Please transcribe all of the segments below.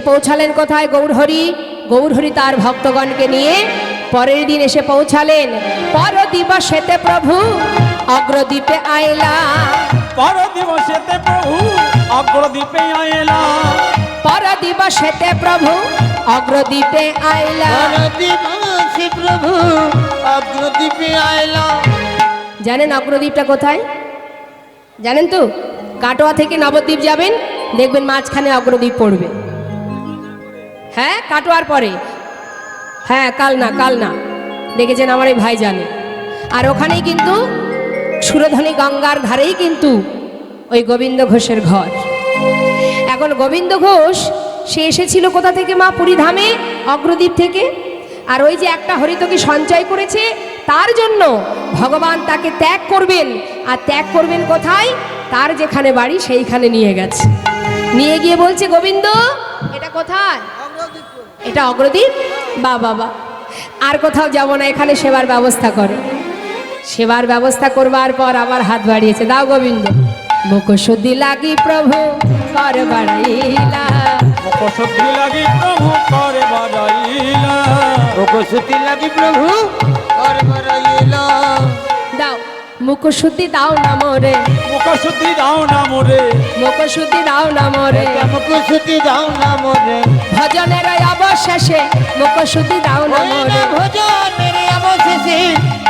পৌঁছালেন কোথায়? গৌরহরি। গৌরহরি তার ভক্তগণকে নিয়ে পরের দিন এসে পৌঁছালেন পর দিবসেতে প্রভু অগ্রদ্বীপে আইলা। পর দিবসেতে প্রভু অগ্রদ্বীপে আইলা। পর দিবসেতে প্রভু অগ্রদ্বীপে আইলা। দিবসে প্রভু অগ্রদ্বীপে আইলা। জানেন অগ্রদ্বীপটা কোথায়? জানেন তো? কাটোয়া থেকে নবদ্বীপ যাবেন, দেখবেন মাঝখানে অগ্রদ্বীপ পড়বে। হ্যাঁ, কাটোয়ার পরে। হ্যাঁ, কালনা দেখেছেন, আমার এই ভাই জানে। আর ওখানেই কিন্তু সুরধনী গঙ্গার ধারেই কিন্তু ওই গোবিন্দ ঘোষের ঘর। এখন গোবিন্দ ঘোষ সে এসেছিল কোথা থেকে মা? পুরীধামে, অগ্রদ্বীপ থেকে। আর ওই যে একটা হরিতকি সঞ্চয় করেছে, তার জন্য ভগবান তাকে ত্যাগ করবেন। আর ত্যাগ করবেন কোথায়? তার যেখানে বাড়ি সেইখানে নিয়ে গেছে। নিয়ে গিয়ে বলছে, গোবিন্দ এটা কোথায়? এটা অগ্রদ্বীপ। বাবা আর কোথাও যাব না, এখানে সেবার ব্যবস্থা করে। সেবার ব্যবস্থা করবার পর আবার হাত বাড়িয়েছে, দাও গোবিন্দ। মুখশুদ্ধি লাগি প্রভু কর বাড়াইলা। মুখশুদ্ধি লাগি প্রভু কর বাড়াইলা। মুখশুদ্ধি লাগি প্রভু কর বাড়াইলা। দাও মুখশুদ্ধি দাও না মোরে। মুখশুদ্ধি দাও না মোরে। মুখশুদ্ধি দাও না মোরে। মুখশুদ্ধি দাও না মোরে। ভজনের অবশেষে মুখশুদ্ধি দাও না মোরে। ভজনের অবশেষে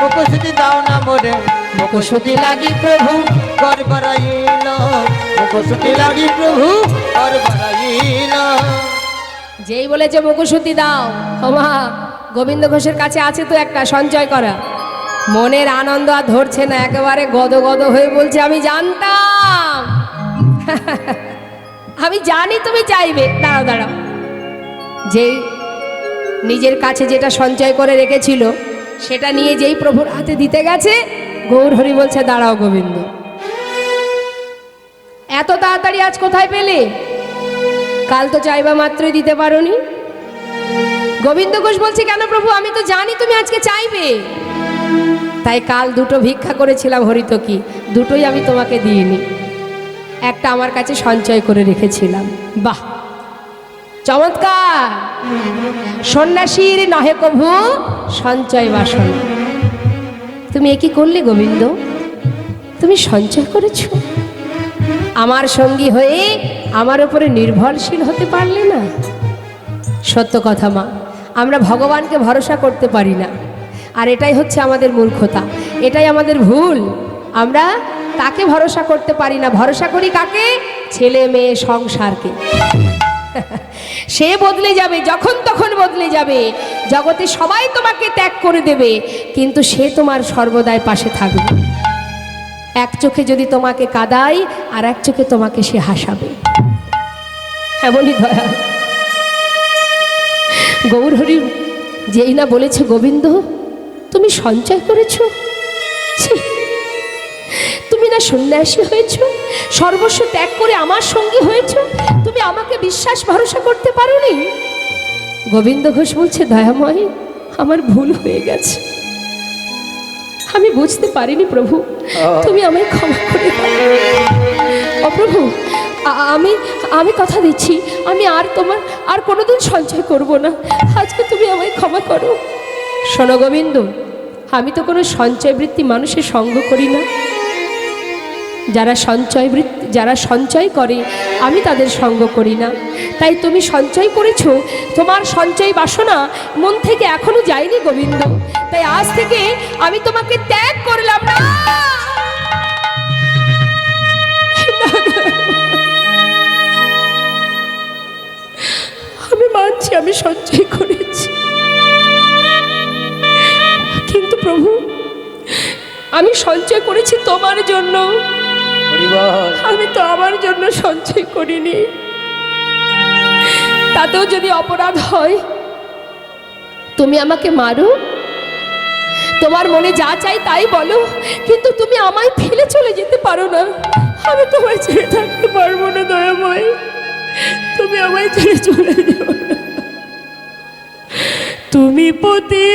মুখশুদ্ধি দাও না মোরে। মুখশুদ্ধি লাগি প্রভু কর বাড়াইলা। মুখশুদ্ধি লাগি প্রভু কর বাড়াইলা। যেই বলেছে মুখশুদ্ধি দাও, মা গোবিন্দ ঘোষের কাছে আছে তো একটা সঞ্চয় করা। মনের আনন্দ আর ধরছে না, একেবারে গদগদ হয়ে বলছে, আমি জানতাম, আমি জানি তুমি চাইবে। দাঁড়াও দাঁড়াও, যেই নিজের কাছে যেটা সঞ্চয় করে রেখেছিল সেটা নিয়ে যেই প্রভুর হাতে দিতে গেছে, গৌরহরি বলছে, দাঁড়াও গোবিন্দ, এত তাড়াতাড়ি আজ কোথায় পেলে? কাল তো চাইবা মাত্রই দিতে পারোনি। গোবিন্দ ঘোষ বলছে, কেন প্রভু, আমি তো জানি তুমি আজকে চাইবে, তাই কাল দুটো ভিক্ষা করেছিলাম হরিতকি, দুটোই আমি তোমাকে দিইনি, একটা আমার কাছে সঞ্চয় করে রেখেছিলাম। বাহ, চমৎকার! সন্ন্যাসীর নহে কভু সঞ্চয় বাসন। তুমি এ কি করলে গোবিন্দ? তুমি সঞ্চয় করেছো, আমার সঙ্গী হয়ে আমার উপরে নির্ভরশীল হতে পারলে না। সত্য কথা মা, আমরা ভগবানকে ভরসা করতে পারি না, আর এটাই হচ্ছে আমাদের মূর্খতা, এটাই আমাদের ভুল। আমরা তাকে ভরসা করতে পারি না, ভরসা করি কাকে? ছেলে মেয়ে সংসারকে। সে বদলে যাবে, যখন তখন বদলে যাবে, জগতে সবাই তোমাকে ত্যাগ করে দেবে, কিন্তু সে তোমার সর্বদাই পাশে থাকবে। এক চোখে যদি তোমাকে কাঁদায়, আর এক চোখে তোমাকে সে হাসাবে। এমনই দয়া। গৌরহরি যেই না বলেছে, গোবিন্দ তুমি সঞ্চয় করেছ, তুমি না সন্ন্যাসী হয়েছ, সর্বস্ব ত্যাগ করে আমার সঙ্গী হয়েছ, তুমি আমাকে বিশ্বাস ভরসা করতে পারোনি। গোবিন্দ ঘোষ বলছে, দয়াময়, আমার ভুল হয়ে গেছে, আমি বুঝতে পারিনি প্রভু, তুমি আমায় ক্ষমা করে দাও। প্রভু, আমি কথা দিচ্ছি, আমি আর কোনোদিন সঞ্চয় করব না, আজকে তুমি আমায় ক্ষমা করো। শোনো গোবিন্দ, আমি তো কোনো সঞ্চয় বৃত্তি মানুষের সঙ্গ করি না, যারা সঞ্চয় করে আমি তাদের সঙ্গ করি না, তাই তুমি সঞ্চয় করেছো, তোমার সঞ্চয় বাসনা মন থেকে এখনো যায়নি গোবিন্দ, তাই আজ থেকে আমি তোমাকে ত্যাগ করলাম না। আমি মানছি আমি সঞ্চয় করেছি, কিন্তু প্রভু আমি সঞ্চয় করেছি তোমার জন্য, আমি তো আমার জন্য সঞ্চয় করিনি। তাতেও যদি অপরাধ হয়, তুমি আমাকে মারো, তোমার মনে যা চাই তাই বলো, কিন্তু তুমি আমায় ফেলে চলে যেতে পারো না। আমি তোমায় ছেড়ে থাকতে পারবো না দয়াময়, তুমি আমায় ছেড়ে চলে যাও না। তুমি পতি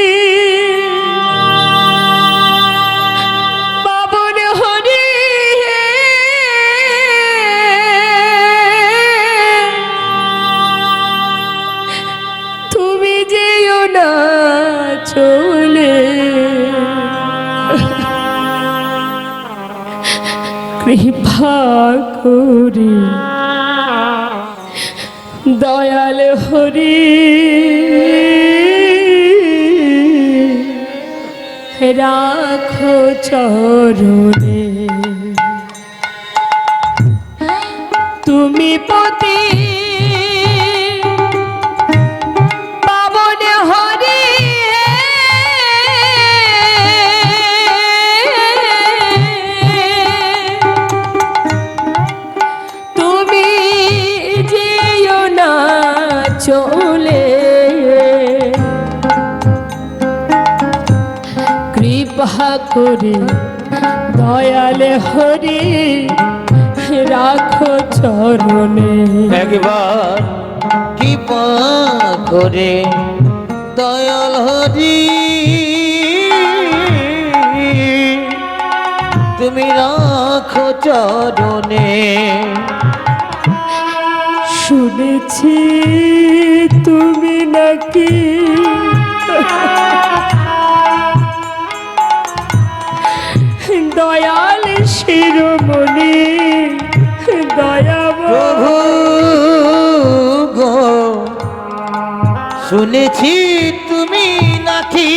চলে কৃপা করে দয়াল হরি রাখো চরণে তুমি পতি পাবন হরি তুমি যেও না চলে কৃপা করে দয়াল হরি রাখো চরণে একবার কৃপা করে দয়াল হরি তুমি রাখো চরণে শুনেছি তুমি নাকি দয়াল শিরোমণি দয়াব প্রভু গো শুনেছি তুমি নাকি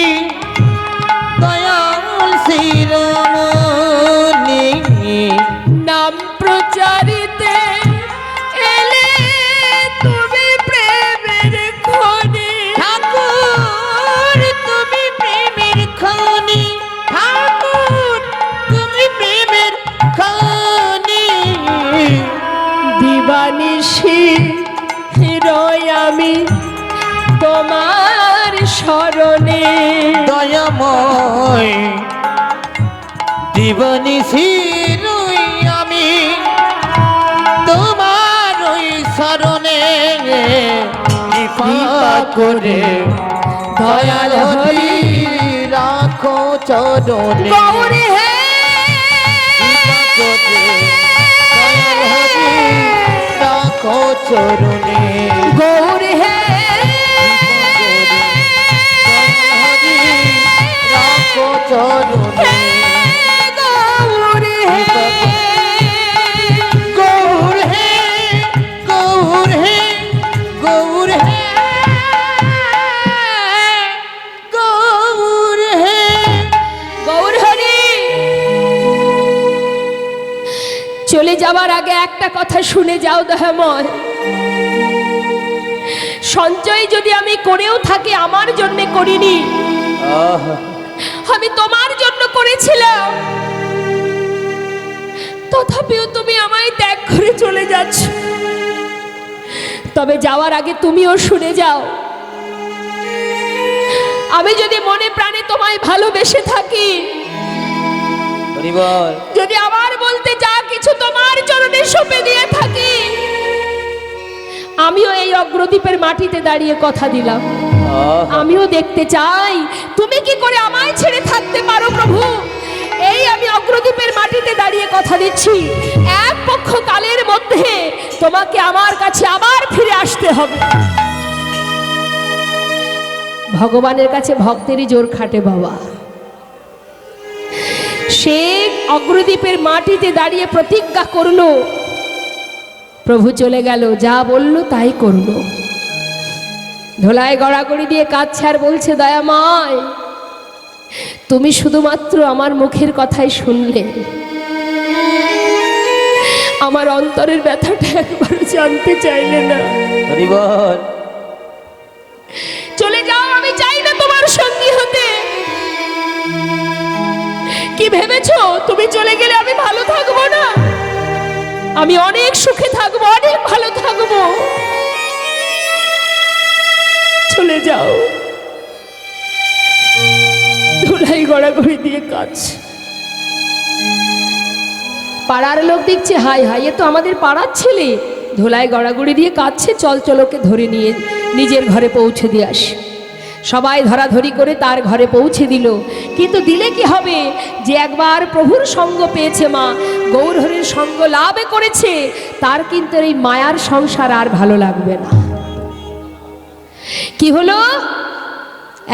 দয়াল শিরোমণি নাম প্রচারিতে এলে তুমি প্রেমের খনি ঠাকুর তুমি প্রেমের খনি ঠাকুর তুমি প্রেমের খনি দিবানিশি রয় আমি তোমার শরণে দয়াময় দিবনিশি রই আমি তোমার ওই শরণে কৃপা করে দয়াল হরি রাখো চরণে গৌরী হে কৃপা করে দয়াল হরি রাখো চরণে গৌরী হে রাখো চরণে গৌরী হে গৌর হে গৌর হে গৌর হে গৌর হে গৌর হরি চলে যাবার আগে একটা কথা শুনে যাও দয়াময় সঞ্চয় যদি আমি করেও থাকি আমার জন্য করিনি আমি তোমার জন্য করেছিলাম তথাপিও তুমি আমায় ত্যাগ করে চলে যাচ্ছ তবে যাওয়ার আগে তুমিও শুনে যাও আমি যদি মনে প্রাণে তোমায় ভালোবেসে থাকি যদি আমার বলতে যা কিছু তোমার চরণে সঁপে দিয়ে থাকি আমিও এই অগ্রদ্বীপের মাটিতে দাঁড়িয়ে কথা দিলাম আমিও দেখতে চাই তুমি কি করে আমায় ছেড়ে থাকতে পারো প্রভু এই আমি অগ্রদ্বীপের মাটিতে দাঁড়িয়ে কথা দিচ্ছি এক পক্ষ কালের মধ্যে তোমাকে আমার কাছে আবার ফিরে আসতে হবে ভগবানের কাছে ভক্তেরই জোর খাটে বাবা সে অগ্রদ্বীপের মাটিতে দাঁড়িয়ে প্রতিজ্ঞা করলো প্রভু চলে গেল যা বলল তাই করলো ধোলায় গড়াগড়ি দিয়ে কাঁদছে আর বলছে দয়াময় তুমি শুধুমাত্র আমার মুখের কথাই শুনলে আমার অন্তরের ব্যথাটা একবারও জানতে চাইলে না চলে যাও আমি চাই না তোমার সঙ্গী হতে কি ভেবেছো তুমি চলে গেলে আমি ভালো থাকবো না আমি অনেক সুখে থাকবো অনেক ভালো থাকবো চলে যাও ধুলাই গড়াগড়ি দিয়ে কাঁদছে পাড়ার লোক দেখছে হাই হাই এ তো আমাদের পাড়ার ছেলে ধুলাই গড়াগড়ি দিয়ে কাঁদছে চল চলোকে ধরে নিয়ে নিজের ঘরে পৌঁছে দিয়ে আসে সবাই ধরাধরি করে তার ঘরে পৌঁছে দিল কিন্তু দিলে কি হবে যে একবার প্রভুর সঙ্গ পেয়েছে মা গৌরহরির সঙ্গ লাভ করেছে তার কিন্তু এই মায়ার সংসার আর ভালো লাগবে না কি হলো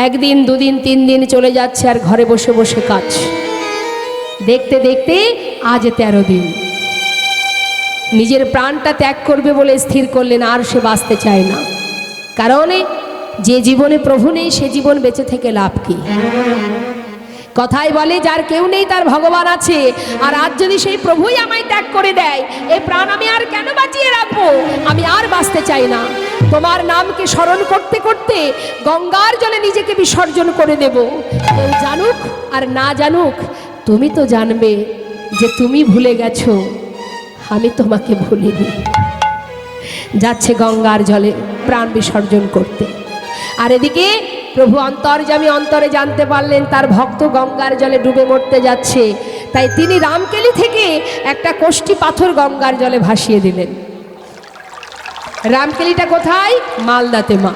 একদিন, দুদিন, 3 দিন চলে যাচ্ছে আর ঘরে বসে বসে কাজ। দেখতে দেখতে আজ 13 দিন। নিজের প্রাণটা ত্যাগ করবে বলে স্থির করলেন, আর সে বাঁচতে চায় না। কারণ যে জীবনে প্রভু নেই সে জীবন বেঁচে থেকে লাভ কি? কথাই বলে যার কেউ নেই তার ভগবান আছে। আর আজ যদি সেই প্রভুই আমায় ত্যাগ করে দেয়, এই প্রাণ আমি আর কেন বাঁচিয়ে রাখবো? আমি আর বাঁচতে চাই না। তোমার নামকে স্মরণ করতে করতে গঙ্গার জলে নিজেকে বিসর্জন করে দেব। কেউ জানুক আর না জানুক, তুমি তো জানবে যে তুমি ভুলে গেছো, আমি তোমাকে ভুলিনি। যাচ্ছে গঙ্গার জলে প্রাণ বিসর্জন করতে। আর এদিকে প্রভু অন্তর্যামী অন্তরে জানতে পারলেন তার ভক্ত গঙ্গার জলে ডুবে মরতে যাচ্ছে। তাই তিনি রামকেলি থেকে একটা কোষ্ঠী পাথর গঙ্গার জলে ভাসিয়ে দিলেন। রামকেলিটা কোথায়? মালদাতে মা।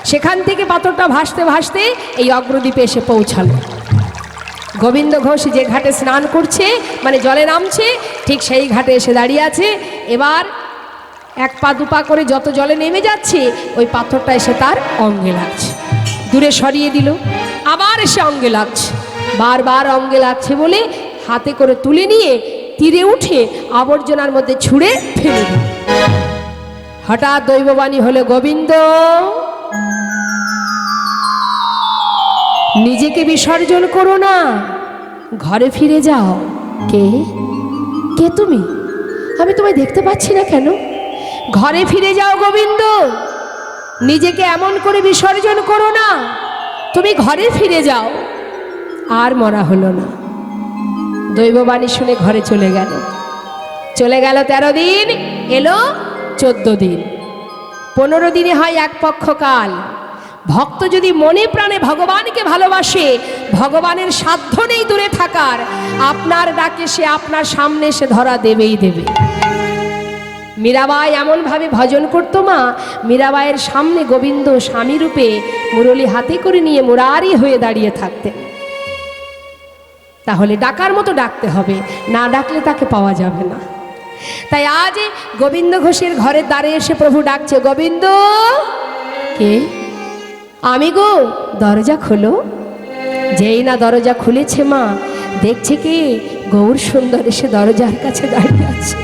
সেখান থেকে পাথরটা ভাসতে ভাসতে এই অগ্রদ্বীপে এসে পৌঁছালো। গোবিন্দ ঘোষ যে ঘাটে স্নান করছে, মানে জলে নামছে, ঠিক সেই ঘাটে এসে দাঁড়িয়ে আছে। এবার 1 পা 2 পা করে যত জলে নেমে যাচ্ছে, ওই পাথরটা এসে তার অঙ্গে লাগছে। দূরে সরিয়ে দিল, আবার এসে অঙ্গে লাগছে। বারবার অঙ্গে লাগছে বলে হাতে করে তুলে নিয়ে তীরে উঠে আবর্জনার মধ্যে ছুঁড়ে ফেলে দিল। হঠাৎ দৈববাণী হলো, গোবিন্দ নিজেকে বিসর্জন করো না, ঘরে ফিরে যাও। কে কে তুমি? আমি তোমায় দেখতে পাচ্ছি না কেন? ঘরে ফিরে যাও গোবিন্দ, নিজেকে এমন করে বিসর্জন করো না, তুমি ঘরে ফিরে যাও। আর মরা হলো না। দৈববাণী শুনে ঘরে চলে গেল। 13 দিন, এলো 14 দিন। 15 দিনে হয় 1 পক্ষ কাল। ভক্ত যদি মনে প্রাণে ভগবানকে ভালোবাসে, ভগবানের সাধ্য নেই দূরে থাকার। আপনার ডাকে সে আপনার সামনে এসে ধরা দেবেই দেবে। মীরাবাই এমনভাবে ভজন করতো মা, মীরাবাইয়ের সামনে গোবিন্দ স্বামী রূপে মুরলী হাতে করে নিয়ে মুরারি হয়ে দাঁড়িয়ে থাকতেন। তাহলে ডাকার মতো ডাকতে হবে, না ডাকলে তাকে পাওয়া যাবে না। তাই আজ গোবিন্দ ঘোষের ঘরের দ্বারে এসে প্রভু ডাকছে, গোবিন্দ। কে? আমি গো, দরজা খোলো। যেই না দরজা খুলেছে মা, দেখছে কি গৌর সুন্দর এসে দরজার কাছে দাঁড়িয়ে আছে।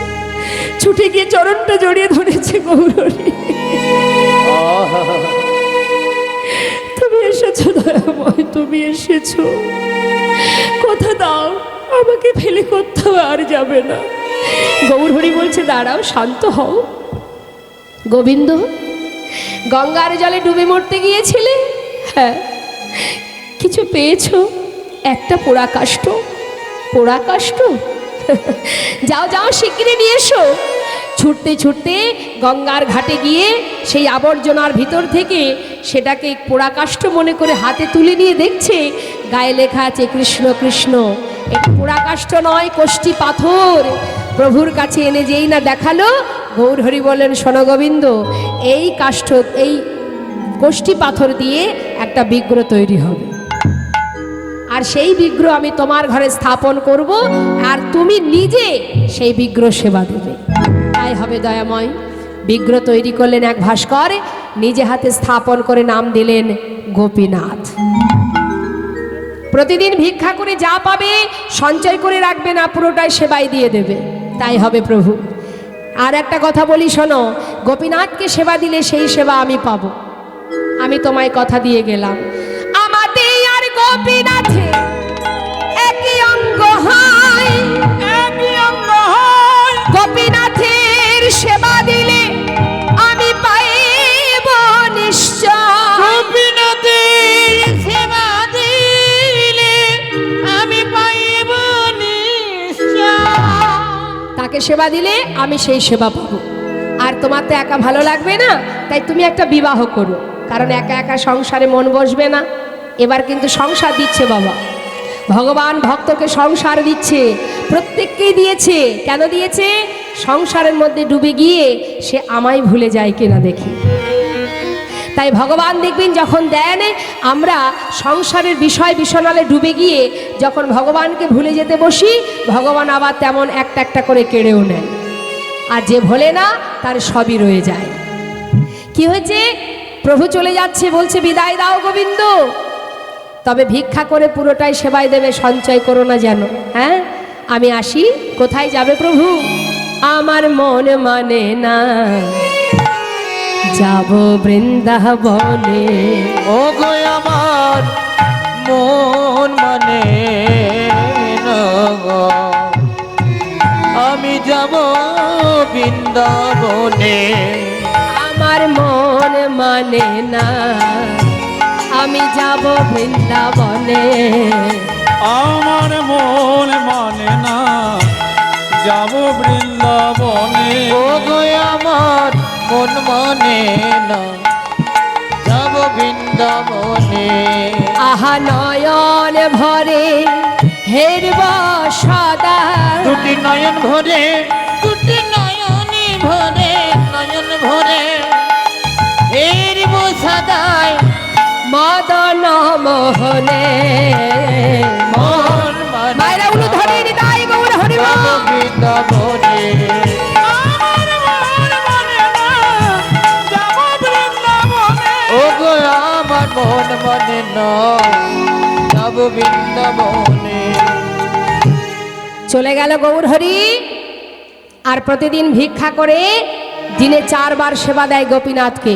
ছুটে গিয়ে চরণটা জড়িয়ে ধরেছে, গৌরী তুমি এসেছো দয়াময়, তুমি এসেছো, কথা দাও, আমাকে ফেলে কোথাও আর যাবে না। গৌরহরি বলছে, দাঁড়াও, শান্ত হও। গোবিন্দ, গঙ্গার জলে ডুবে মরতে গিয়েছিলে? হ্যাঁ। কিছু পেয়েছো? একটা পোড়া কাষ্ঠ। পোড়া কাষ্ঠ? যাও যাও, শিগগিরই নিয়ে এসো। ছুটতে ছুটতে গঙ্গার ঘাটে গিয়ে সেই আবর্জনার ভিতর থেকে সেটাকে পোড়া কাষ্ঠ মনে করে হাতে তুলে নিয়ে দেখছে গায়ে লেখা আছে কৃষ্ণ কৃষ্ণ। এটা পোড়া কাষ্ঠ নয়, কোষ্ঠী পাথর। প্রভুর কাছে এনে যেই না দেখালো, গৌরহরি বললেন, শোনো গোবিন্দ, এই কাষ্ঠ, এই কোষ্ঠী পাথর দিয়ে একটা বিগ্রহ তৈরি হবে। আর সেই বিগ্রহ আমি তোমার ঘরে স্থাপন করব, আর তুমি নিজে সেই বিগ্রহ সেবা দেবে। তাই হবে দয়াময়। বিগ্রহ তৈরি করলেন এক ভাস্কর, নিজে হাতে স্থাপন করে নাম দিলেন গোপীনাথ। প্রতিদিন ভিক্ষা করে যা পাবে সঞ্চয় করে রাখবে না, পুরোটাই সেবায় দিয়ে দেবে। তাই হবে প্রভু। আর একটা কথা বলি শোনো, গোপীনাথকে সেবা দিলে সেই সেবা আমি পাবো। আমি তোমায় কথা দিয়ে গেলাম, আমাদের আর গোপীনাথে একই অঙ্গ হয়, একই অঙ্গ হয়। গোপীনাথের সেবা দিলে আমি পাইব নিশ্চয়। গোপীনাথের সেবা দিলে আমি পাইব নিশ্চয়। তাকে সেবা দিলে আমি সেই সেবা পাবো। আর তোমার তো একা ভালো লাগবে না, তাই তুমি একটা বিবাহ করো, কারণ একা একা সংসারে মন বসবে না। এবার কিন্তু সংসার দিচ্ছে বাবা, ভগবান ভক্তকে সংসার দিচ্ছে, প্রত্যেককেই দিয়েছে। কেন দিয়েছে? সংসারের মধ্যে ডুবে গিয়ে সে আমায় ভুলে যায় কিনা দেখি। তাই ভগবান দেখবেন যখন দেন, আমরা সংসারের বিষয় বিষণালে ডুবে গিয়ে যখন ভগবানকে ভুলে যেতে বসি, ভগবান আবার তেমন একটা একটা করে কেড়েও নেন। আর যে ভোলে না তার সবই রয়ে যায়। কি হয়েছে? প্রভু চলে যাচ্ছে, বলছে বিদায় দাও গোবিন্দ। তবে ভিক্ষা করে পুরোটাই সেবায় দেবে, সঞ্চয় করো না যেন। হ্যাঁ, আমি আসি। কোথায় যাবে প্রভু? আমার মন মানে না, যাব বৃন্দাবনে। ও গো আমার মন মানে না গো, আমি যাব বৃন্দাবনে। আমার মন মানে না, আমি যাব বৃন্দাবনে। আমার মন মানে না, যাব বৃন্দাবনে। ও গো আমার মন মানে না, যাব বৃন্দাবনে। আহা নয়ন ভরে হেরব সদা, দুটি নয়ন ভরে, দুটি নয়নি ভরে, নয়ন ভরে হেরিব সদাই মদন মোহনে। মন মানে মায়েরা উলু ধরে নিতাই গৌর হরি যাব বল। বৃন্দাবনে। আমার মন মানে না, যাব বৃন্দাবনে। ও গো আমার মন মানে না, যাব বৃন্দাবনে। চলে গেল গৌর হরি। আর প্রতিদিন ভিক্ষা করে দিনে 4 বার সেবা দেয় গোপীনাথকে।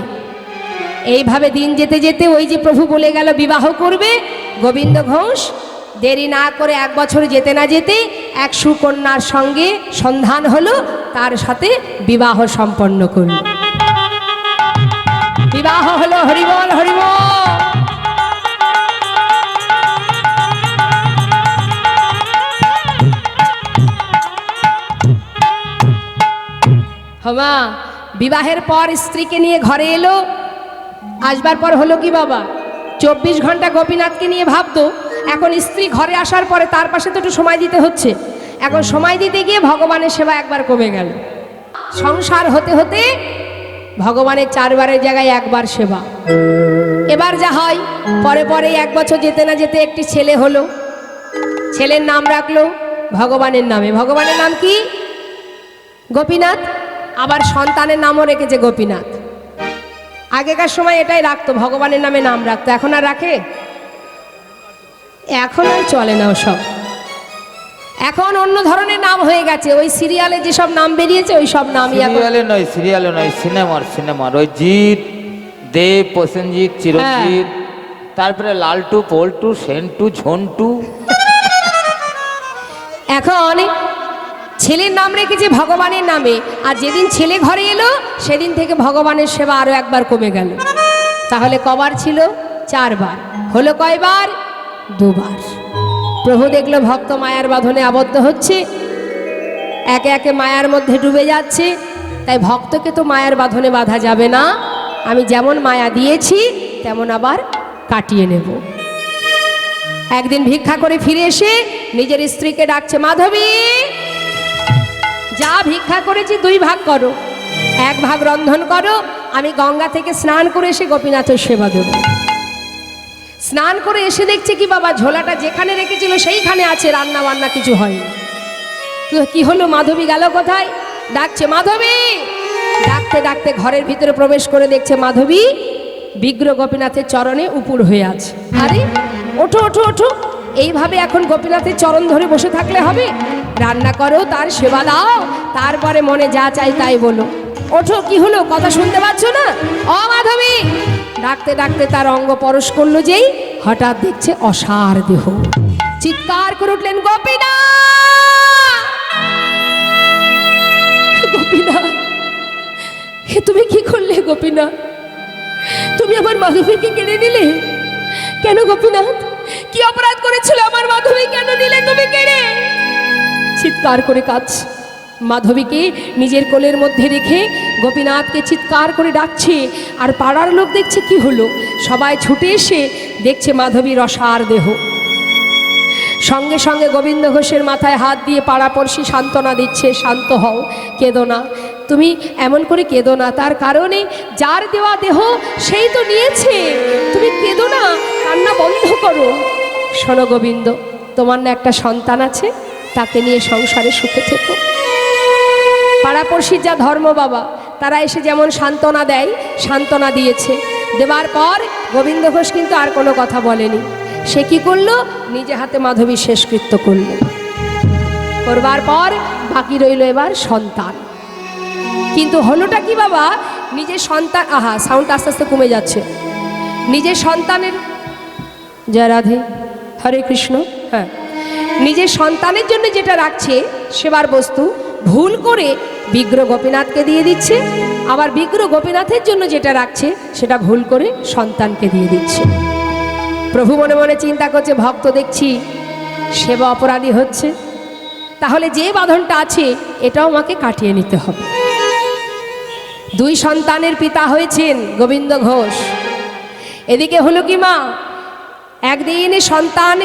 এইভাবে দিন যেতে যেতে ওই যে প্রভু বলে গেল বিবাহ করবে, গোবিন্দ ঘোষ দেরি না করে 1 বছর যেতে না যেতে এক সুকন্যার সঙ্গে সন্ধান হলো, তার সাথে বিবাহ সম্পন্ন করল। বিবাহ হলো। হরিবল হরিবল। হমা বিবাহের পর স্ত্রীকে নিয়ে ঘরে এলো। আসবার পর হলো কি বাবা, 24 ঘন্টা গোপীনাথকে নিয়ে ভাবতো। এখন স্ত্রী ঘরে আসার পরে তার পাশে তো একটু সময় দিতে হচ্ছে। এখন সময় দিতে গিয়ে ভগবানের সেবা একবার কমে গেল। সংসার হতে হতে ভগবানের 4 বারের জায়গায় 1 বার সেবা। এবার যা হয়, পরে পরে 1 বছর যেতে না যেতে একটি ছেলে হলো। ছেলের নাম রাখলো ভগবানের নামে। ভগবানের নাম কি? গোপীনাথ। আবার সন্তানের নামও রেখেছে গোপীনাথ। আগেকার সময় এটাই রাখতো, ভগবানের নামে নাম রাখতো। এখন আর রাখে? এখন আর চলে না ওসব। এখন অন্য ধরনের নাম হয়ে গেছে। ওই সিরিয়ালে যেসব নাম বেরিয়েছে ওই সব নামই এখন। সিরিয়ালে নয়, সিনেমার ওই জিৎ, দেব, প্রসেনজিৎ, চিরঞ্জিত, তারপরে লালটু, পল্টু, সেন্টু, ঝন্টু। এখন ছেলের নাম রেখেছে ভগবানের নামে। আর যেদিন ছেলে ঘরে এলো সেদিন থেকে ভগবানের সেবা আরো 1 বার কমে গেল। তাহলে কবার ছিল? 4 বার। হলো কয়বার? 2 বার। প্রভু দেখলো ভক্ত মায়ার বাঁধনে আবদ্ধ হচ্ছে, একে একে মায়ার মধ্যে ডুবে যাচ্ছে। তাই ভক্তকে তো মায়ার বাঁধনে বাঁধা যাবে না। আমি যেমন মায়া দিয়েছি তেমন আবার কাটিয়ে নেব। একদিন ভিক্ষা করে ফিরে এসে নিজের স্ত্রীকে ডাকছে, মাধবী যা ভিক্ষা করেছি 2 ভাগ করো, 1 ভাগ রন্ধন করো, আমি গঙ্গা থেকে স্নান করে এসে গোপীনাথের সেবা দেব। স্নান করে এসে দেখছে কি বাবা, ঝোলাটা যেখানে রেখেছিল সেইখানে আছে, রান্না বান্না কিছু হয়নি। কি হলো, মাধবী গেল কোথায়? ডাকছে, মাধবী। ডাকতে ডাকতে ঘরের ভিতরে প্রবেশ করে দেখছে মাধবী বিগ্রহ গোপীনাথের চরণে উপুর হয়ে আছে। আরে ওঠো ওঠো ওঠো, এইভাবে এখন গোপীনাথের চরণ ধরে বসে থাকলে হবে? রান্না করো, তার সেবা দাও, তারপরে মনে যা চাই তাই বলো। ওঠো, কি হলো, কথা শুনতে পাচ্ছ না? ও মাধবী। ডাকতে ডাকতে তার অঙ্গ পরশ করলো, যেই হঠাৎ দেখছে অসার দেহ। চিৎকার করে উঠলেন, গোপীনাথ, গোপীনাথ, হে তুমি কি করলে গোপীনাথ? তুমি আমার মাধবীকে কেড়ে নিলে কেন গোপীনাথ? কি অপরাধ করেছিল আমার মাধবী, কেন নিলে তুমি কেড়ে? চিৎকার করে কাঁদছে। মাধবীকে নিজের কোলের মধ্যে রেখে গোপীনাথকে চিৎকার করে ডাকছে। আর পাড়ার লোক দেখছে কি হলো, সবাই ছুটে এসে দেখছে মাধবীর অসার দেহ। সঙ্গে সঙ্গে গোবিন্দ ঘোষের মাথায় হাত দিয়ে পাড়াপড়শি সান্ত্বনা দিচ্ছে, শান্ত হও, কেঁদো না, তুমি এমন করে কেঁদো না, তার কারণে যার দেওয়া দেহ সেই তো নিয়েছে, তুমি কেঁদো না, কান্না বন্ধ করো। শোনো গোবিন্দ, তোমার না একটা সন্তান আছে, তাকে নিয়ে সংসারে সুখে থেকো। পাড়াপড়শির যা ধর্ম বাবা, তারা এসে যেমন সান্ত্বনা দেয়, সান্ত্বনা দিয়েছে। দেবার পর গোবিন্দ ঘোষ কিন্তু আর কোনো কথা বলেনি। সে কি করলো? নিজে হাতে মাধবী শেষকৃত্য করলো। করবার পর বাকি রইল এবার সন্তান। কিন্তু হলোটা কি বাবা? নিজের সন্তান, আহা সাউন্ড আস্তে আস্তে কমে যাচ্ছে, নিজের সন্তানের, জয় রাধে, হরে কৃষ্ণ, হ্যাঁ, নিজের সন্তানের জন্য যেটা রাখছে সেবার বস্তু ভুল করে বিগ্রহ গোপীনাথকে দিয়ে দিচ্ছে, আবার বিগ্রহ গোপীনাথের জন্য যেটা রাখছে সেটা ভুল করে সন্তানকে দিয়ে দিচ্ছে। প্রভু মনে মনে চিন্তা করছে, ভক্ত দেখছি সেবা অপরাধী হচ্ছে, তাহলে যে বাঁধনটা আছে এটাও আমাকে কাটিয়ে নিতে হবে। দুই সন্তানের পিতা হয়েছেন গোবিন্দ ঘোষ। এদিকে হলো কি মা, একদিন সন্তান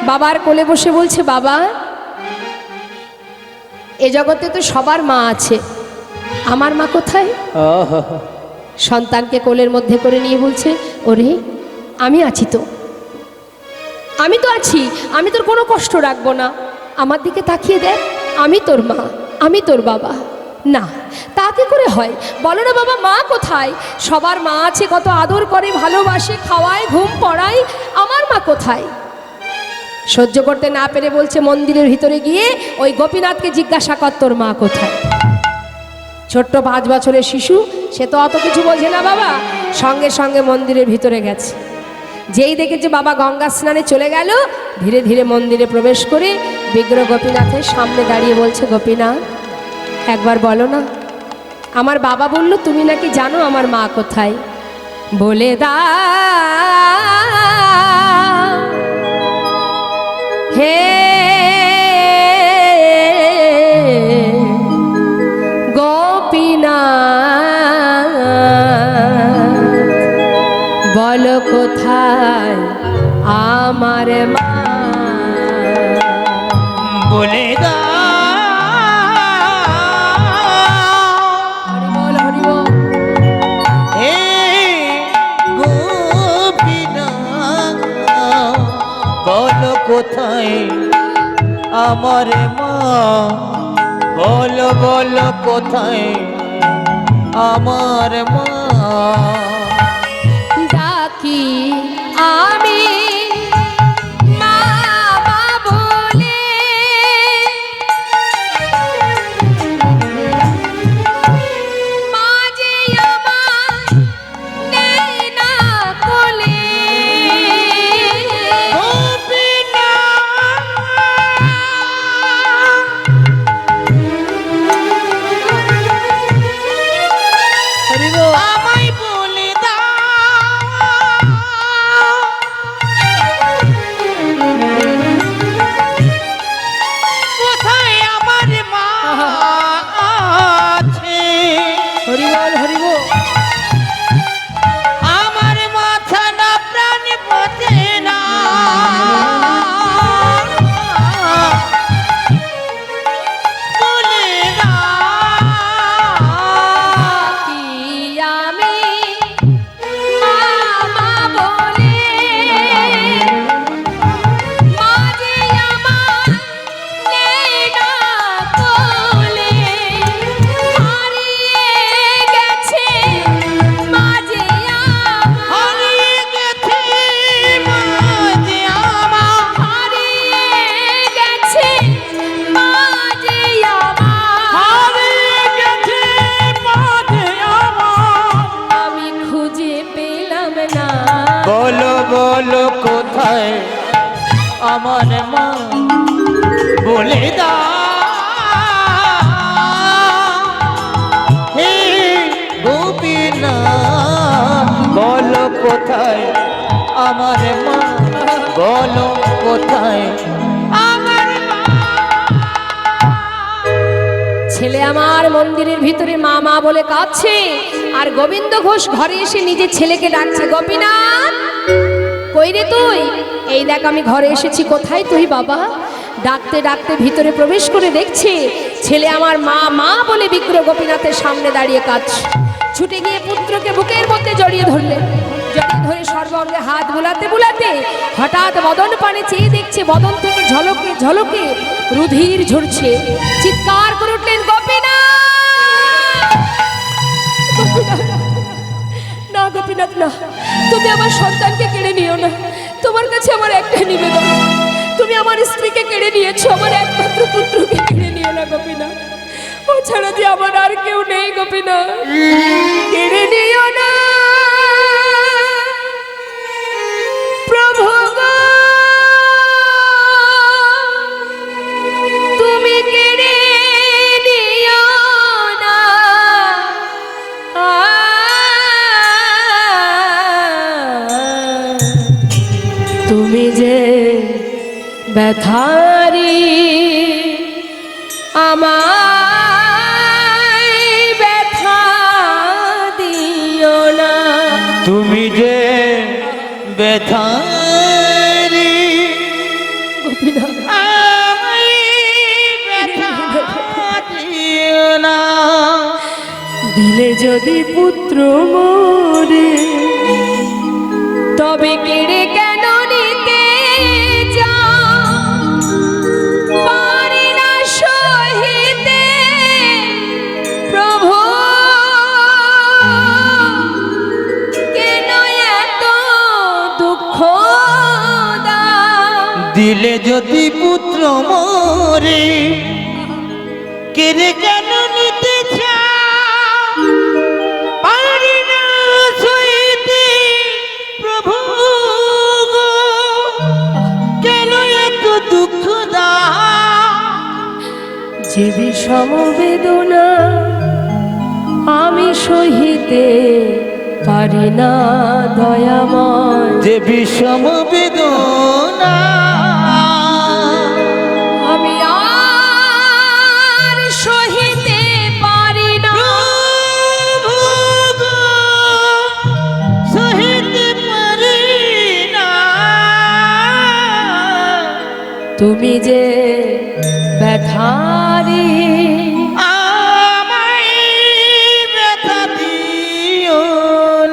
বাবার কোলে বসে বলছে, বাবা এ জগতে তো সবার মা আছে, আমার মা কোথায়? সন্তানকে কোলের মধ্যে করে নিয়ে বলছে, ওরে আমি আছি তো, আমি তো আছি, আমি তোর কোনো কষ্ট রাখবো না, আমার দিকে তাকিয়ে দেখ, আমি তোর মা, আমি তোর বাবা। না, তা কি করে হয়? বলো না বাবা, মা কোথায়? সবার মা আছে, কত আদর করে, ভালোবাসে, খাওয়ায়, ঘুম পড়ায়, আমার মা কোথায়? সহ্য করতে না পেরে বলছে, মন্দিরের ভিতরে গিয়ে ওই গোপীনাথকে জিজ্ঞাসা কর তোর মা কোথায়। ছোট্ট 5 বছরের শিশু, সে তো অত কিছু বোঝে না বাবা, সঙ্গে সঙ্গে মন্দিরের ভিতরে গেছে। যেই দেখেছে বাবা গঙ্গা স্নানে চলে গেল, ধীরে ধীরে মন্দিরে প্রবেশ করে বিগ্রহ গোপীনাথের সামনে দাঁড়িয়ে বলছে, গোপীনাথ একবার বলো না, আমার বাবা বলল তুমি নাকি জানো আমার মা কোথায়, বলে দাও হে গোপীনাথ, বলো কোথায় আমার মা, বলে দাও। হরি বল, হরি বল। হে গোপীনাথ, বলো কোথায় আমার মা, বলো বলো কোথায় আমার মা। ডাকি আমি মা মা বলে, মা যে আমার নেই না কোলে, আমায় বলে দাও কোথায় আমার মা আছে। হরি বল, হরি বল। আমার মাথা না প্রাণ বাঁচে না, বলে দাও। কি আমি মা মা বলে, মা যে আমার নেই না কোলে, হারিয়ে গেছে মা যে আমার, হারিয়ে গেছে মা যে আমার, হারিয়ে গেছে মা যে আমার, হারিয়ে গেছে মা যে আমার, আমি খুঁজে পেলাম না। বলো বলো কোথায় আমার মা, বলে দাও হে গোপীনাথ, বলো কোথায় আমার মা, বলো কোথায় আমার মা। ছেলে আমার মন্দিরের ভিতরে মা মা বলে কাঁদছে, আর গোবিন্দ ঘোষ ঘরে এসে নিজের ছেলেকে ডাকছে, গোপীনাথ কই রে তুই? এই দেখ আমি ঘরে এসেছি, কোথায় তুই বাবা? ডাকতে ডাকতে ভিতরে প্রবেশ করে দেখছে ছেলে আমার মা মা বলে বিগ্রহ গোপীনাথের সামনে দাঁড়িয়ে কাঁদছে। ছুটে গিয়ে পুত্রকে বুকের মধ্যে জড়িয়ে ধরলে, জড়িয়ে ধরে সর্বাঙ্গে হাত বুলাতে বুলাতে হঠাৎ বদন পানে চেয়ে দেখছে বদন থেকে ঝলকে ঝলকে রুধির ঝরছে। চিৎকার করে উঠলেন, গোপীনাথ! গোপীনাথ! না গোপীনাথ না, তুমি আমার সন্তানকে কেড়ে নিও না, তোমার কাছে আমার একটা নিবেদন, তুমি আমার স্ত্রীকে কেড়ে নিয়েছো, আমার একমাত্র পুত্রকে কেড়ে নিও না গোপীনাথ। ও ছাড়া যে আমার আর কেউ নেই গোপীনাথ, কেড়ে নিও না প্রভু গো, তুমি কেড়ে নিও না। তুমি যে ব্যথারি আমায় ব্যথা দিও না। তুমি যে ব্যথারি গোপীনাথ, আমায় ব্যথা দিও না। দিলে যদি পুত্র মোরে, তবে কেড়ে কেন নিতে যাও, পারি না সহিতে প্রভু, কেন এত দুঃখ দাও। দিলে যদি পুত্র মোরে, কেড়ে কেন নিতে চাও, পারি না সইতে প্রভু গো, কেন এত দুঃখ দাও। যে বিষম বেদনা আমি সহিতে পারি না দয়াময়, যে বিষম বেদনা আমি আর সহিতে পারি না। প্রভু গো, সহিতে পারি না। তুমি যে ব্যথারি আমায় ব্যথা দিও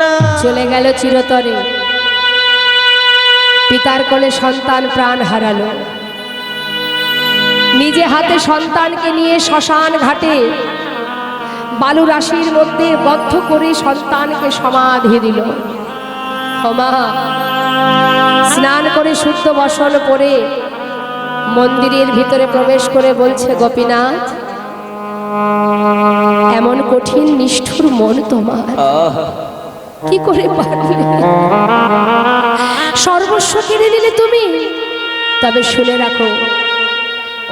না। চলে গেল চিরতরে, পিতার কোলে সন্তান প্রাণ হারালো। নিজে হাতে সন্তানকে নিয়ে শ্মশান ঘাটে বালু রাশির মধ্যে বদ্ধ করে সন্তানকে সমাধি দিল। ক্ষমা স্নান করে শুদ্ধ বসন পরে মন্দিরের ভিতরে প্রবেশ করে বলছে, গোপীনাথ, এমন কঠিন নিষ্ঠুর মন তোমার, কি করে পারলে? সর্বস্ব কেড়ে নিলে তুমি। তবে শুনে রাখো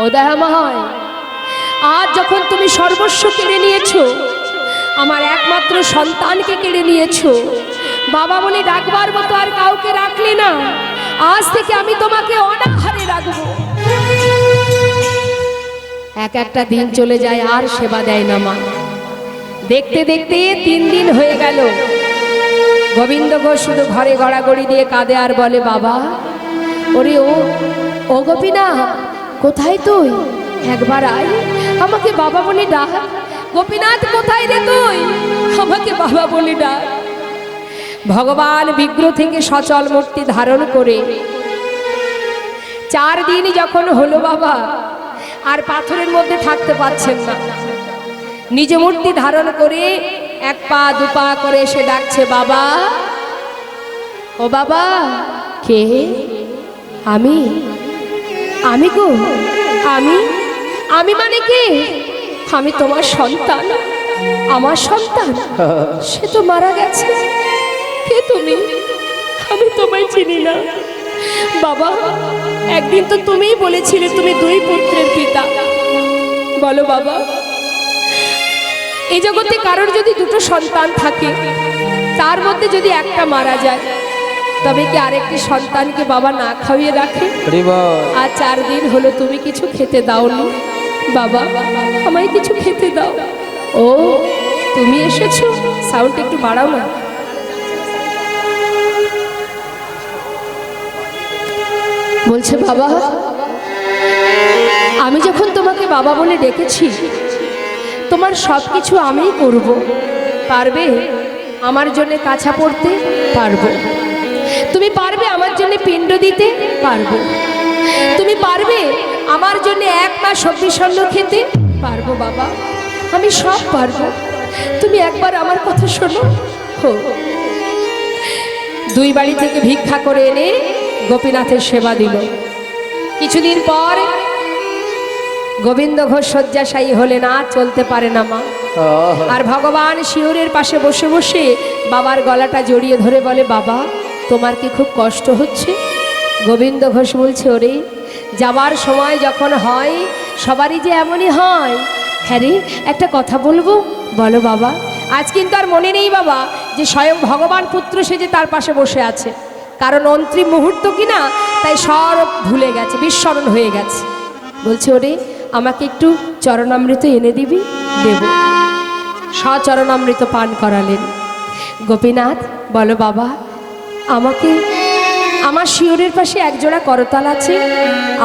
ও দয়াময়, আজ যখন তুমি সর্বস্ব কেড়ে নিয়েছো, আমার একমাত্র সন্তানকে কেড়ে নিয়েছো, বাবা বলে ডাকবার মতো আর কাউকে রাখলে না। আজ থেকে আমি তোমাকে অনাহারে রাখবো। এক একটা দিন চলে যায়, আর সেবা দেয় না মা। দেখতে দেখতে 3 দিন হয়ে গেল। গোবিন্দ ঘোষ শুধু ঘরে গড়াগড়ি দিয়ে কাঁদে আর বলে, বাবা, ওরে ও গোপীনাথ, কোথায় তুই? একবার আয়, আমাকে বাবা বলে ডাক। গোপীনাথ, কোথায় রে তুই? আমাকে বাবা বলে ডাক। ভগবান বিগ্রহ থেকে সচল মূর্তি ধারণ করে 4 দিন যখন হলো, বাবা আর পাথরের মধ্যে থাকতে পারছেন না। নিজ মূর্তি ধারণ করে 1 পা 2 পা করে এসে ডাকছে, বাবা, ও বাবা। কে? আমি গো, আমি মানে কে? আমি তোমার সন্তান। আমার সন্তান? সে তো মারা গেছে। কে তুমি? আমি তোমায় চিনি না। বাবা, একদিন তো তুমিই বলেছিলে তুমি 2 পুত্রের পিতা। বলো বাবা, এই জগতে কারোর যদি 2টো সন্তান থাকে, তার মধ্যে যদি একটা মারা যায়, তবে কি আরেকটি সন্তানকে বাবা না খাইয়ে রাখে? আর 4 দিন হলো তুমি কিছু খেতে দাওনি। বাবা, আমায় কিছু খেতে দাও। ও, তুমি এসেছো? সাউন্ড একটু বাড়াও না। বলছে, বাবা, আমি যখন তোমাকে বাবা বলে ডেকেছি, তোমার সব কিছু আমিই করব। পারবে আমার জন্য কাছা পড়তে? পারবো। তুমি পারবে আমার জন্য পিণ্ড দিতে? পারবো। তুমি পারবে আমার জন্য 1 মাস সবজি সন্ন খেতে? পারবো বাবা, আমি সব পারবো। তুমি একবার আমার কথা শোনো। 2 বাড়ি থেকে ভিক্ষা করে এনে গোপীনাথের সেবা দিল। কিছুদিন পর গোবিন্দ ঘোষ শয্যাশায়ী হলেন, আর চলতে পারে না মা। আর ভগবান শিউরের পাশে বসে বসে বাবার গলাটা জড়িয়ে ধরে বলে, বাবা তোমার কি খুব কষ্ট হচ্ছে? গোবিন্দ ঘোষ বলছে, ওরে যাবার সময় যখন হয় সবারই যে এমনই হয়। হ্যাঁ রে, একটা কথা বলবো? বলো বাবা। আজ কিন্তু আর মনে নেই বাবা যে স্বয়ং ভগবান পুত্র সেজে তার পাশে বসে আছে, কারণ অন্তিম মুহূর্ত কিনা, তাই সব ভুলে গেছে, বিস্মরণ হয়ে গেছে। বলছে, ওরে আমাকে একটু চরণামৃত এনে দিবি? দেব। সচরণামৃত পান করালেন। গোপীনাথ বলো, বাবা আমাকে, আমার শিওরের পাশে একজোড়া করতাল আছে,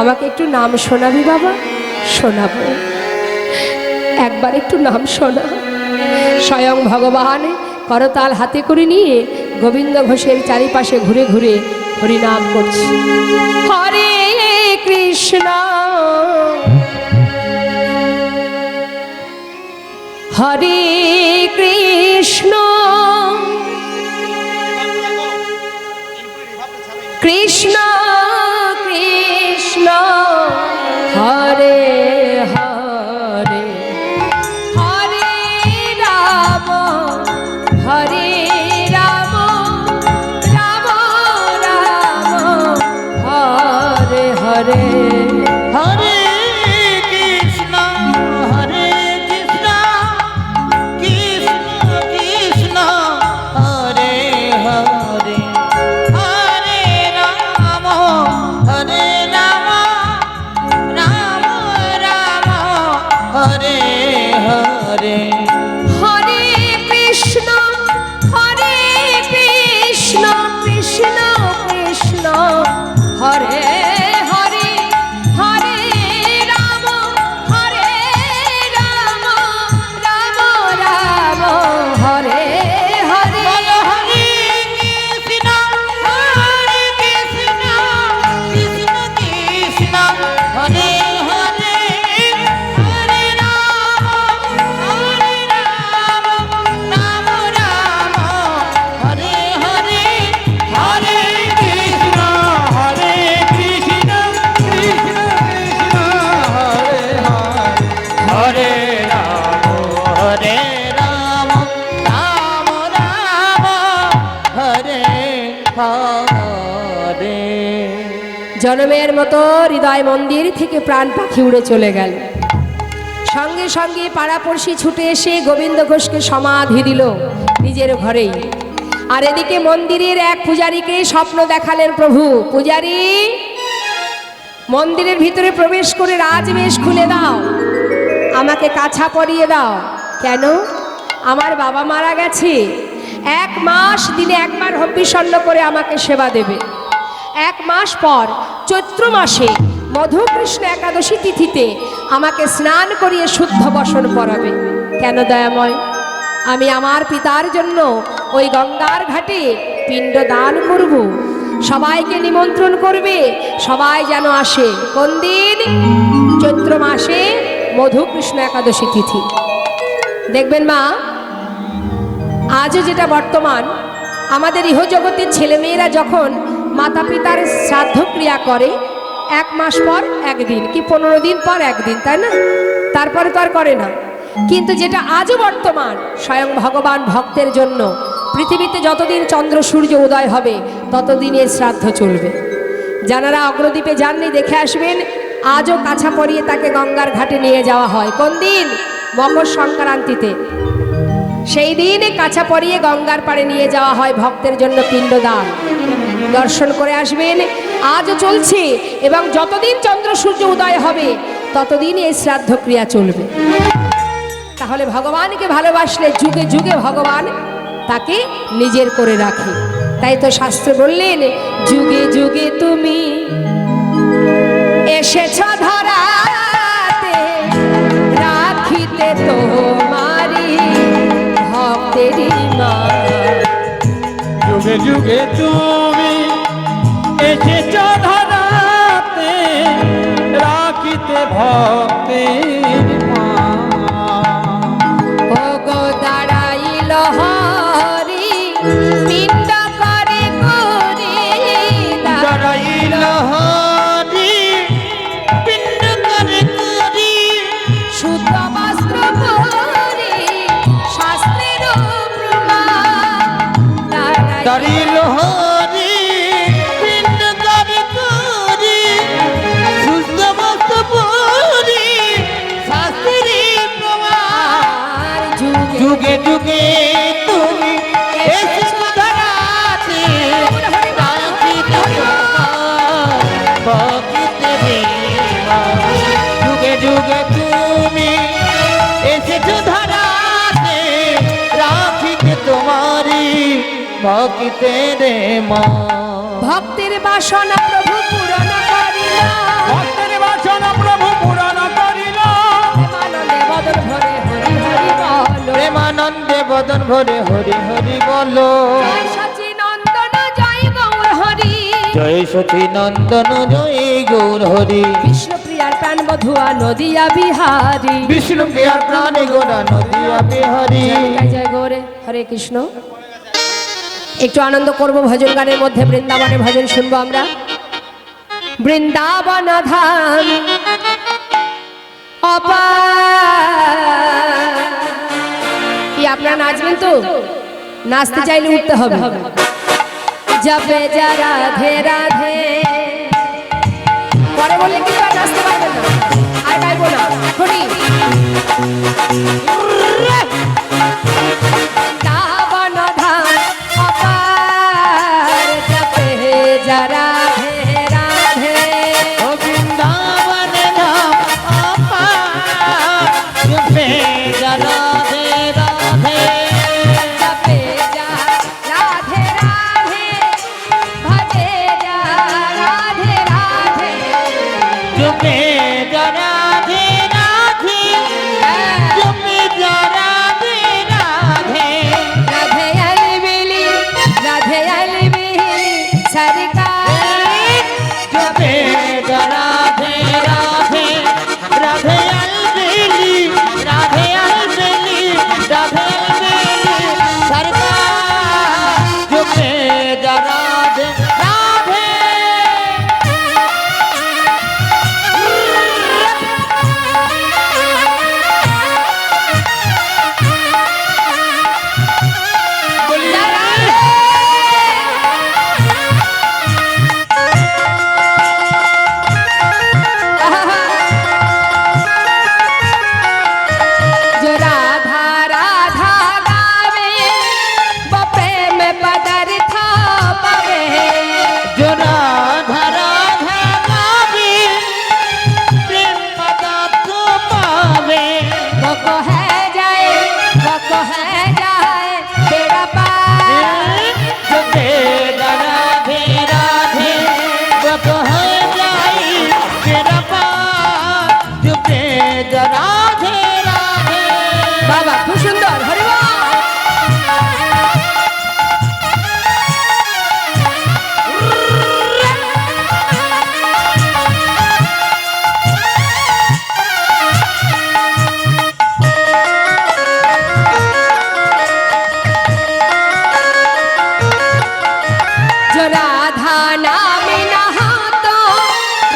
আমাকে একটু নাম শোনাবি বাবা? শোনাবো, একবার একটু নাম শোনা। স্বয়ং ভগবান করতাল হাতে করে নিয়ে গোবিন্দ ঘোষের চারিপাশে ঘুরে ঘুরে হরিনাম করছে। হরে কৃষ্ণ হরে কৃষ্ণ কৃষ্ণ কৃষ্ণ হরে হরে, হরে রাম হরে রাম, রাম রাম হরে হরে। হরে কৃষ্ণ হরে কৃষ্ণ, কৃষ্ণ কৃষ্ণ হরে হরে, হরে রাম হরে রাম, রাম রাম হরে হরে। হরে কৃষ্ণ হরে কৃষ্ণ, কৃষ্ণ কৃষ্ণ হরে হরে, হরে রাম হরে রাম, রাম রাম হরে হরে। হরে কৃষ্ণ হরে কৃষ্ণ, কৃষ্ণ কৃষ্ণ হরে হরে, হরে রাম রাম রাম হরে হরে, হরে কৃষ্ণ হরে কৃষ্ণ, কৃষ্ণ কৃষ্ণ হরে হরে, হরে রাম রাম রাম হরে হরে। জনমের মতো হৃদয় মন্দির থেকে প্রাণ পাখি উড়ে চলে গেল। সঙ্গে সঙ্গে পাড়াপড়শি ছুটে এসে গোবিন্দ ঘোষকে সমাধি দিল নিজের ঘরেই। আর এদিকে মন্দিরের এক পূজারীকে স্বপ্ন দেখালেন প্রভু। পূজারী, মন্দিরের ভিতরে প্রবেশ করে রাজবেশ খুলে দাও, আমাকে কাছা পরিয়ে দাও। কেন? আমার বাবা মারা গেছে, 1 মাস দিনে একবার হব্বিষণ্ণ করে আমাকে সেবা দেবে। 1 মাস পর চৈত্র মাসে মধুকৃষ্ণ একাদশী তিথিতে আমাকে স্নান করিয়ে শুদ্ধ বসন পরাবে। কেন দয়াময়? আমি আমার পিতার জন্য ওই গঙ্গার ঘাটে পিণ্ড দান করব। সবাইকে নিমন্ত্রণ করবে, সবাই যেন আসে। কোন দিন? চৈত্র মাসে মধুকৃষ্ণ একাদশী তিথি। দেখবেন মা, আজও যেটা বর্তমান, আমাদের ইহজগতের ছেলেমেয়েরা যখন মাতা পিতার শ্রাদ্ধ ক্রিয়া করে 1 মাস পর 1 দিন কি 15 দিন পর 1 দিন, তাই না? তারপরে তো আর করে না। কিন্তু যেটা আজও বর্তমান, স্বয়ং ভগবান ভক্তের জন্য পৃথিবীতে যতদিন চন্দ্র সূর্য উদয় হবে ততদিন এর শ্রাদ্ধ চলবে। যারা অগ্রদ্বীপে যাননি দেখে আসবেন, আজও কাছা পরিয়ে তাকে গঙ্গার ঘাটে নিয়ে যাওয়া হয়। কোন দিন? মকর সংক্রান্তিতে। সেই দিন কাছা পরিয়ে গঙ্গার পাড়ে নিয়ে যাওয়া হয় ভক্তের জন্য পিণ্ডদান। দর্শন করে আসবেন, আজও চলছে এবং যতদিন চন্দ্র সূর্য উদয় হবে ততদিন এই শ্রাদ্ধ ক্রিয়া চলবে। তাহলে ভগবানকে ভালোবাসলে যুগে যুগে ভগবান তাকে নিজের করে রাখে। তাই তো শাস্ত্র বললেন, যুগে যুগে তুমি এসেছ ধরাতে, রাখিতে তোমারি ভক্তেরই মা। যুগে যুগে তুমি এসেছ ধরাতে, রাখিতে ভক্তের মা। ও গো দাঁড়াইল হরি, পিণ্ড করে করি দাঁড়াইল করিল হরি পিণ্ড করি করি সুস্থ মস্ত পরি শাস্ত্রী প্রমাণ যুগে যুগে তুমি এসেছো ধরাতে রাখিতে তোমার ভক্তিতে বিমান। যুগে যুগে তুমি এসেছো ধরাতে রাখিতে তোমারি ভক্তিতে রে মা। ভক্তের বাসনা প্রভু পূরণ করিল ভক্তের বাসনা প্রভু পূরণ করিল প্রেমানন্দে বদন ভরে হরি হরি বল প্রেমানন্দে বদন ভরে হরি হরি বলো। জয় সচি নন্দন জয় গৌর হরি জয় সতী নন্দন জয় গৌর হরি বিষ্ণুপ্রিয়ার প্রাণ বধুয়া নদিয়া বিহারী বিষ্ণু প্রিয়ার প্রাণে গোরা নদিয়া বিহারী। জয় জয় গৌরে হরে কৃষ্ণ। একটু আনন্দ করব ভজন গানের মধ্যে, বৃন্দাবনের ভজন শুনবো আমরা। বৃন্দাবন ধাম অপার। কি আপনারা নাচবেন তো? নাচতে চাইলে উঠতে হবে। জপে যা রাধে রাধে পরে বলে কিন্তু আর নাচতে পারবেন না, আর গাইবো না। হরি বৃন্দাবন ধাম অপার জপে যা রাধে রাধে ও বৃন্দাবন ধাম অপার জপে যা রাধে রাধে জপে যা রাধে রাধে ভজে যা রাধে রাধে জপে যা রাধে রাধে জপে যা রাধে রাধে রাধে अलबेली রাধে अलबेली सरकार জপে যা রাধে রাধে রাধে अलबेली রাধে अलबेली রাধে अलबेली সরকার জপে যা রাধে রাধে। जो राधा राधा गावे वो प्रेम पदार्थ पावे जो राधा राधा गावे प्रेम पदार्थ पावे वो को है जाए तेरा पार जपे राधे राधे जप है जाई तेरा पार जपे राधे राधे। बाबा खूब सुंदर हरि बोल। जो राधा नाम नहातो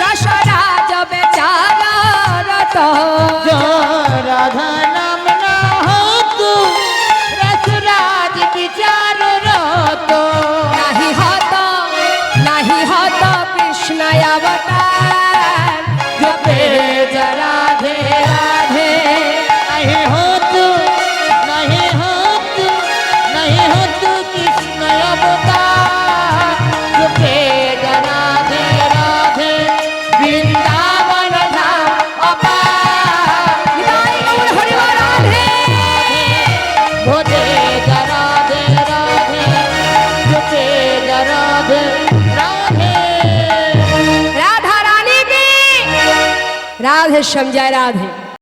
रस राज बेचारा रतो जो राधा नाम ना हो तू रसराज विचार रतो नहीं होतो कृष्ण अवतार जपे राधे राधे नहीं हो तू नहीं हो तू नहीं हो तू कृष्ण अवतार जपे राधे राधे वृंदावन धाम अपार निताई गौर हरि बोल राधे भोजे राधे राधे जपे राधे राधे। राधा रानी की राधे श्याम जय राधे।